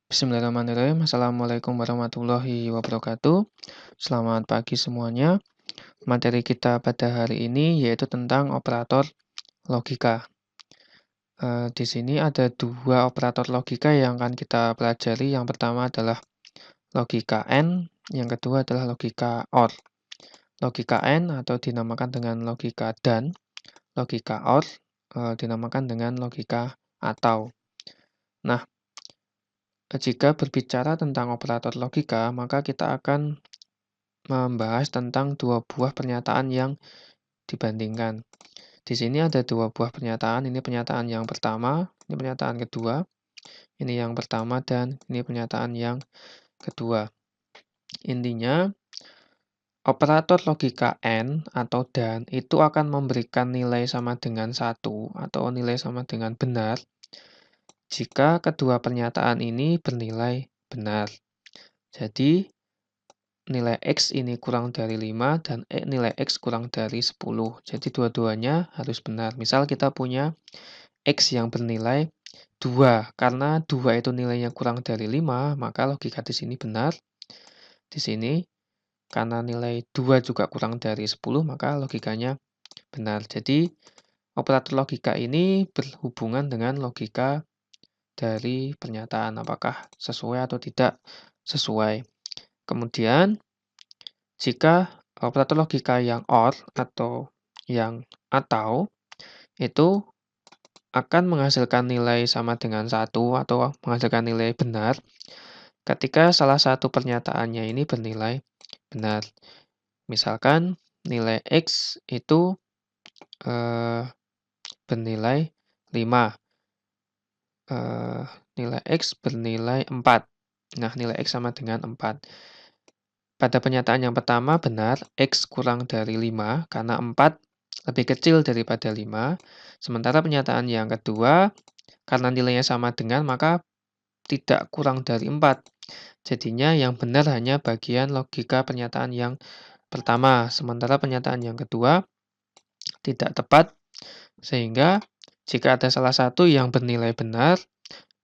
Bismillahirrahmanirrahim. Assalamualaikum warahmatullahi wabarakatuh. Selamat pagi semuanya. Materi kita pada hari ini yaitu tentang operator logika. Di sini ada dua operator logika yang akan kita pelajari. Yang pertama adalah logika AND, yang kedua adalah logika OR. Logika AND atau dinamakan dengan logika dan, logika OR dinamakan dengan logika atau. Nah, jika berbicara tentang operator logika, maka kita akan membahas tentang dua buah pernyataan yang dibandingkan. Di sini ada dua buah pernyataan, ini pernyataan yang pertama, ini pernyataan kedua, ini yang pertama dan ini pernyataan yang kedua. Intinya, operator logika AND atau dan itu akan memberikan nilai sama dengan 1 atau nilai sama dengan benar jika kedua pernyataan ini bernilai benar. Jadi, nilai X ini kurang dari 5 dan nilai X kurang dari 10. Jadi dua-duanya harus benar. Misal kita punya X yang bernilai 2. Karena 2 itu nilainya kurang dari 5, maka logika di sini benar. Di sini, karena nilai 2 juga kurang dari 10, maka logikanya benar. Jadi, operator logika ini berhubungan dengan logika dari pernyataan, apakah sesuai atau tidak sesuai. Kemudian, jika operator logika yang OR atau yang atau itu akan menghasilkan nilai sama dengan 1 atau menghasilkan nilai benar ketika salah satu pernyataannya ini bernilai benar. Misalkan nilai X itu bernilai 5. Nilai X bernilai 4. Nah, nilai X sama dengan 4. Pada pernyataan yang pertama benar, X kurang dari 5 karena 4 lebih kecil daripada 5. Sementara pernyataan yang kedua, karena nilainya sama dengan, maka tidak kurang dari 4. Jadinya yang benar hanya bagian logika pernyataan yang pertama. Sementara pernyataan yang kedua tidak tepat, sehingga jika ada salah satu yang bernilai benar,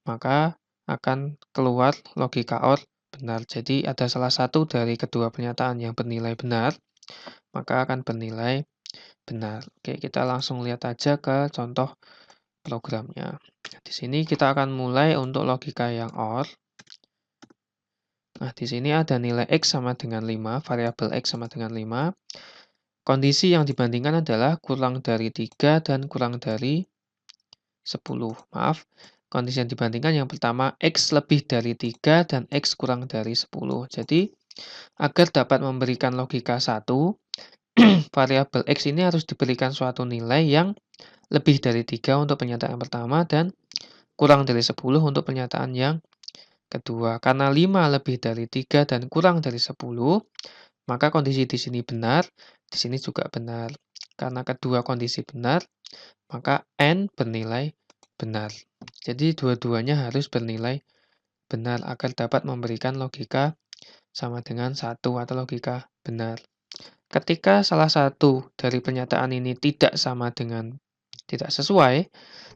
maka akan keluar logika OR benar. Jadi ada salah satu dari kedua pernyataan yang bernilai benar, maka akan bernilai benar. Oke, kita langsung lihat aja ke contoh programnya. Di sini kita akan mulai untuk logika yang OR. Nah, di sini ada nilai X sama dengan 5, variabel X sama dengan 5. Kondisi yang dibandingkan adalah kurang dari 3 dan kurang dari 10. Maaf, kondisi yang dibandingkan yang pertama, X lebih dari 3 dan X kurang dari 10. Jadi, agar dapat memberikan logika 1, variabel X ini harus diberikan suatu nilai yang lebih dari 3 untuk pernyataan pertama dan kurang dari 10 untuk pernyataan yang kedua. Karena 5 lebih dari 3 dan kurang dari 10, maka kondisi di sini benar, di sini juga benar. Karena kedua kondisi benar, maka N bernilai benar. Jadi dua-duanya harus bernilai benar agar dapat memberikan logika sama dengan 1 atau logika benar. Ketika salah satu dari pernyataan ini tidak sama dengan tidak sesuai,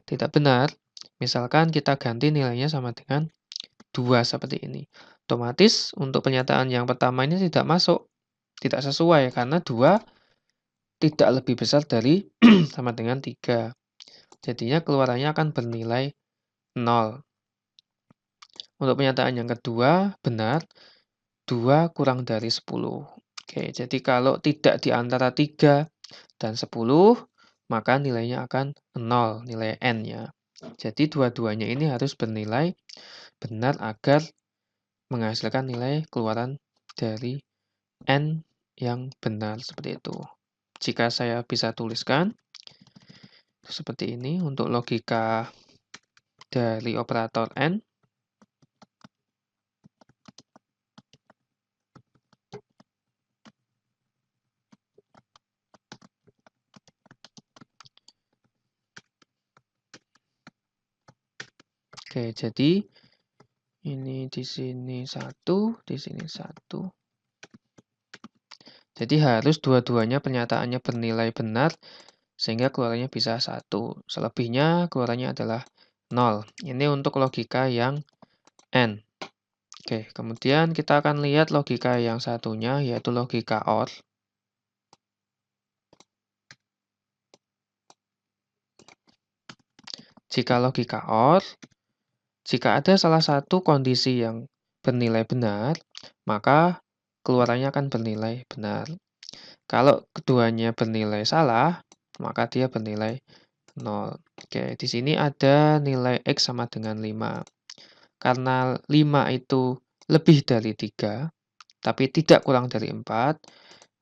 tidak benar, misalkan kita ganti nilainya sama dengan 2 seperti ini. Otomatis untuk pernyataan yang pertama ini tidak masuk, tidak sesuai karena 2 tidak lebih besar dari sama dengan 3. Jadinya keluarannya akan bernilai 0. Untuk pernyataan yang kedua, benar, 2 kurang dari 10. Oke, jadi kalau tidak di antara 3 dan 10, maka nilainya akan 0, nilai N-nya. Jadi dua-duanya ini harus bernilai benar agar menghasilkan nilai keluaran dari N yang benar, seperti itu. Jika saya bisa tuliskan, seperti ini untuk logika dari operator N. Oke, jadi ini di sini 1, di sini 1. Jadi harus dua-duanya pernyataannya bernilai benar, sehingga keluarannya bisa 1. Selebihnya keluarannya adalah 0. Ini untuk logika yang N. Oke, kemudian kita akan lihat logika yang satunya, yaitu logika OR. Jika logika OR, jika ada salah satu kondisi yang bernilai benar, maka keluarannya akan bernilai benar. Kalau keduanya bernilai salah, maka dia bernilai 0. Oke, di sini ada nilai X sama dengan 5. Karena 5 itu lebih dari 3, tapi tidak kurang dari 4,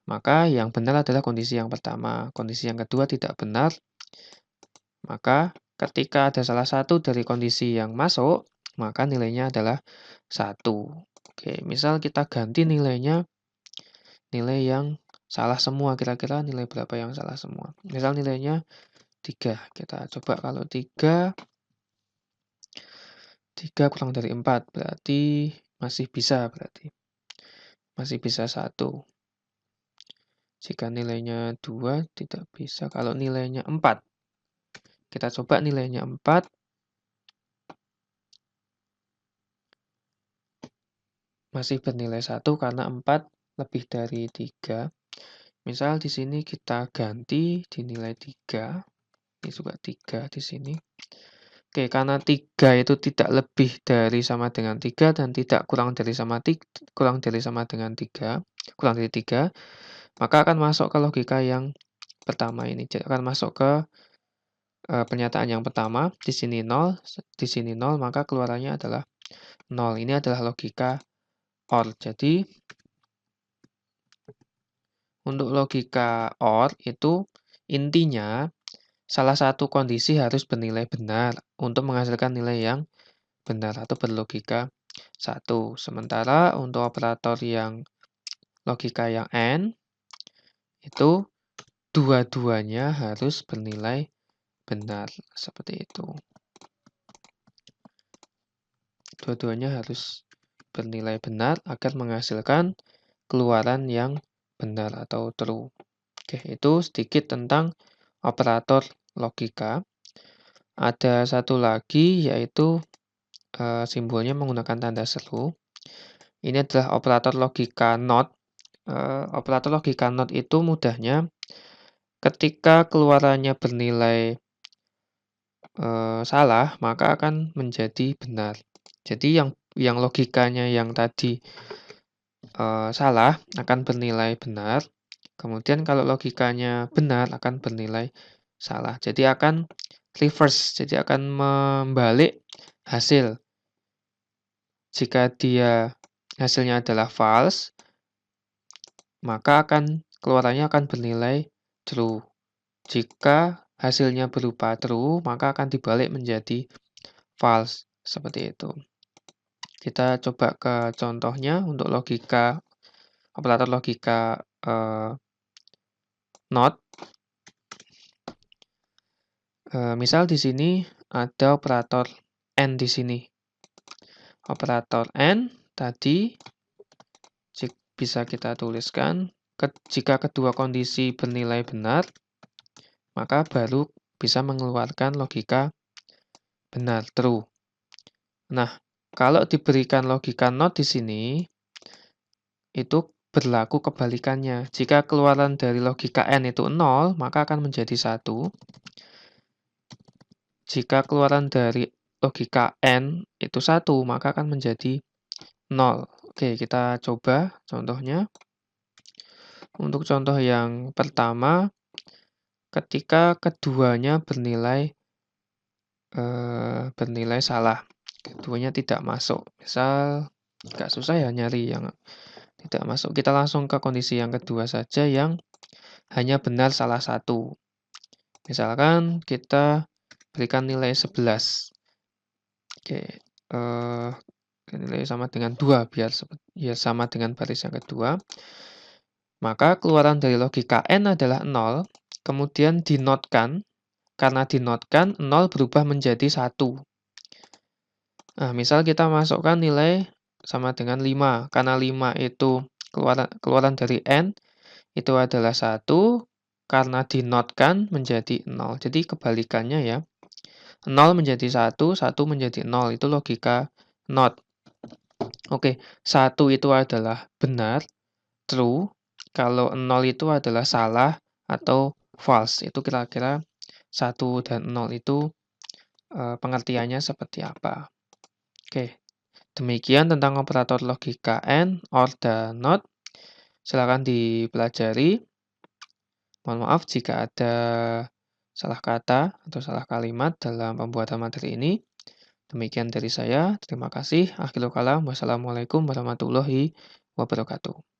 maka yang benar adalah kondisi yang pertama. Kondisi yang kedua tidak benar, maka ketika ada salah satu dari kondisi yang masuk, maka nilainya adalah 1. Oke, misal kita ganti nilainya, nilai yang salah semua, kira-kira nilai berapa yang salah semua. Misal nilainya 3. Kita coba kalau 3 kurang dari 4, berarti masih bisa berarti. Masih bisa 1. Jika nilainya 2, tidak bisa. Kalau nilainya 4, kita coba nilainya 4, masih bernilai 1 karena 4 lebih dari 3. Misal di sini kita ganti di nilai 3, ini juga 3 di sini. Oke, karena 3 itu tidak lebih dari sama dengan 3 dan tidak kurang dari sama dengan 3, kurang dari 3, maka akan masuk ke logika yang pertama ini. Jadi akan masuk ke pernyataan yang pertama, di sini 0, di sini 0, maka keluarannya adalah 0. Ini adalah logika OR. Jadi, untuk logika OR itu intinya salah satu kondisi harus bernilai benar untuk menghasilkan nilai yang benar atau berlogika 1. Sementara untuk operator yang logika yang AND, itu dua-duanya harus bernilai benar. Seperti itu. Dua-duanya harus bernilai benar agar menghasilkan keluaran yang benar atau true. Oke, itu sedikit tentang operator logika. Ada satu lagi yaitu simbolnya menggunakan tanda seru. Ini adalah operator logika NOT. Operator logika NOT itu mudahnya ketika keluarannya bernilai salah, maka akan menjadi benar. Jadi yang logikanya yang tadi salah akan bernilai benar. Kemudian kalau logikanya benar akan bernilai salah. Jadi akan reverse, jadi akan membalik hasil. Jika dia hasilnya adalah false, maka keluarannya akan bernilai true. Jika hasilnya berupa true, maka akan dibalik menjadi false. Seperti itu. Kita coba ke contohnya untuk operator logika NOT. Misal di sini ada operator AND di sini. Operator AND tadi bisa kita tuliskan jika kedua kondisi bernilai benar, maka baru bisa mengeluarkan logika benar, true. Nah, kalau diberikan logika NOT di sini, itu berlaku kebalikannya. Jika keluaran dari logika N itu 0, maka akan menjadi 1. Jika keluaran dari logika N itu 1, maka akan menjadi 0. Oke, kita coba contohnya. Untuk contoh yang pertama, ketika keduanya bernilai salah, keduanya tidak masuk. Misal, agak susah ya nyari yang tidak masuk. Kita langsung ke kondisi yang kedua saja yang hanya benar salah satu. Misalkan kita berikan nilai 11. Oke, nilai sama dengan 2 biar ya sama dengan baris yang kedua. Maka keluaran dari logika N adalah 0, kemudian dinotkan. Karena dinotkan, 0 berubah menjadi 1. Nah, misal kita masukkan nilai sama dengan 5. Karena 5 itu keluaran dari N itu adalah 1, karena dinotkan menjadi 0. Jadi kebalikannya ya. 0 menjadi 1, 1 menjadi 0. Itu logika NOT. Oke, 1 itu adalah benar, true, kalau 0 itu adalah salah atau false. Itu kira-kira 1 dan 0 itu, pengertiannya seperti apa. Oke, demikian tentang operator logika AND, OR, dan NOT. Silakan dipelajari. Mohon maaf jika ada salah kata atau salah kalimat dalam pembuatan materi ini. Demikian dari saya, terima kasih. Akhirul kalam, wassalamualaikum warahmatullahi wabarakatuh.